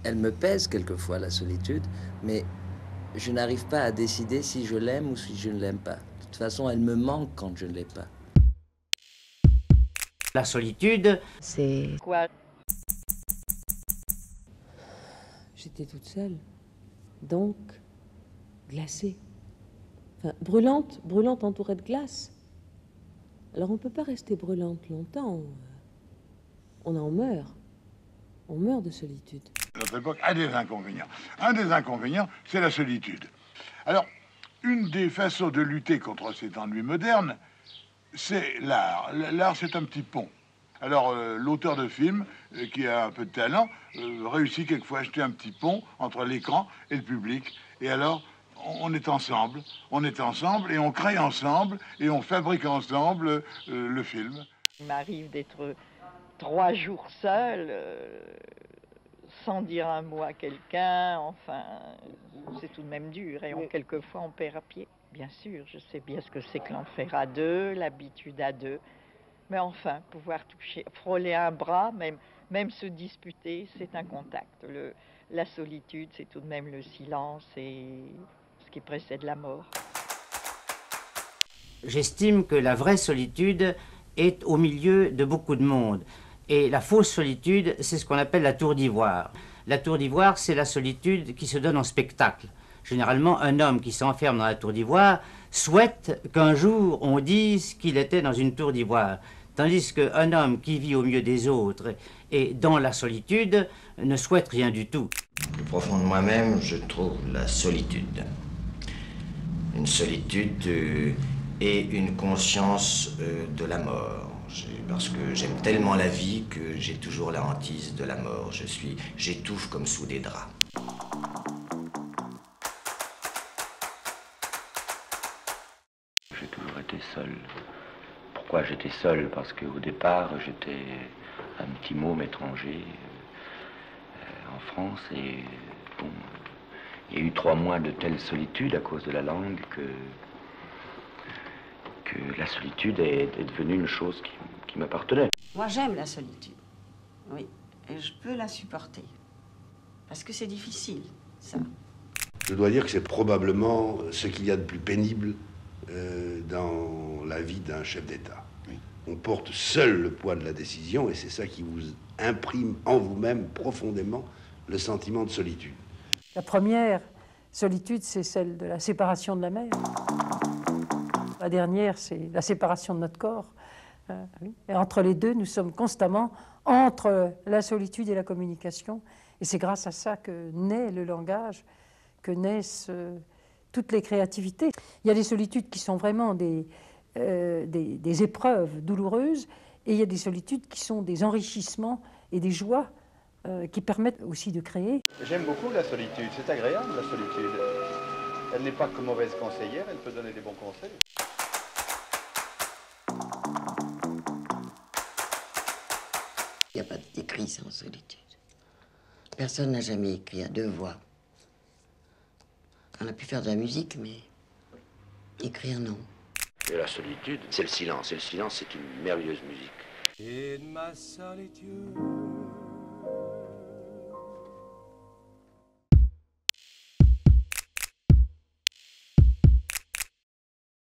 Elle me pèse quelquefois, la solitude, mais je n'arrive pas à décider si je l'aime ou si je ne l'aime pas. De toute façon, elle me manque quand je ne l'ai pas. La solitude, c'est Quoi? J'étais toute seule, donc glacée. Enfin, brûlante, brûlante entourée de glace. Alors on ne peut pas rester brûlante longtemps. On en meurt. On meurt de solitude. Notre époque a des inconvénients. Un des inconvénients, c'est la solitude. Alors, une des façons de lutter contre cet ennui moderne, c'est l'art. L'art, c'est un petit pont. Alors, l'auteur de film, qui a un peu de talent, réussit quelquefois à jeter un petit pont entre l'écran et le public. Et alors, on est ensemble et on crée ensemble et on fabrique ensemble le film. Il m'arrive d'être 3 jours seule, sans dire un mot à quelqu'un. Enfin, c'est tout de même dur. Et quelquefois, on perd à pied. Bien sûr, je sais bien ce que c'est que l'enfer à deux, l'habitude à deux. Mais enfin, pouvoir toucher, frôler un bras, même se disputer, c'est un contact. La solitude, c'est tout de même le silence et ce qui précède la mort. j'estime que la vraie solitude est au milieu de beaucoup de monde. Et la fausse solitude, c'est ce qu'on appelle la tour d'ivoire. La tour d'ivoire, c'est la solitude qui se donne en spectacle. Généralement, un homme qui s'enferme dans la tour d'ivoire souhaite qu'un jour on dise qu'il était dans une tour d'ivoire. Tandis qu'un homme qui vit au milieu des autres et dans la solitude ne souhaite rien du tout. Au profond de moi-même, je trouve la solitude. Une solitude et une conscience de la mort. Parce que j'aime tellement la vie que j'ai toujours la hantise de la mort. J'étouffe comme sous des draps. J'ai toujours été seul. Pourquoi j'étais seul? Parce qu'au départ, j'étais un petit môme étranger en France et bon, il y a eu 3 mois de telle solitude à cause de la langue que la solitude est devenue une chose qui m'appartenait. Moi, j'aime la solitude, oui, et je peux la supporter, parce que c'est difficile, ça. Je dois dire que c'est probablement ce qu'il y a de plus pénible dans la vie d'un chef d'État. Oui. On porte seul le poids de la décision et c'est ça qui vous imprime en vous-même profondément le sentiment de solitude. La première solitude, c'est celle de la séparation de la mère. La dernière, c'est la séparation de notre corps. Oui. Et entre les deux, nous sommes constamment entre la solitude et la communication. Et c'est grâce à ça que naît le langage, que naissent toutes les créativités. Il y a des solitudes qui sont vraiment des épreuves douloureuses, et il y a des solitudes qui sont des enrichissements et des joies qui permettent aussi de créer. J'aime beaucoup la solitude, c'est agréable la solitude. Elle n'est pas que mauvaise conseillère, elle peut donner des bons conseils. Il n'y a pas d'écrit sans solitude. Personne n'a jamais écrit à 2 voix. On a pu faire de la musique, mais écrire, non. Et la solitude, c'est le silence. Et le silence, c'est une merveilleuse musique. In ma solitude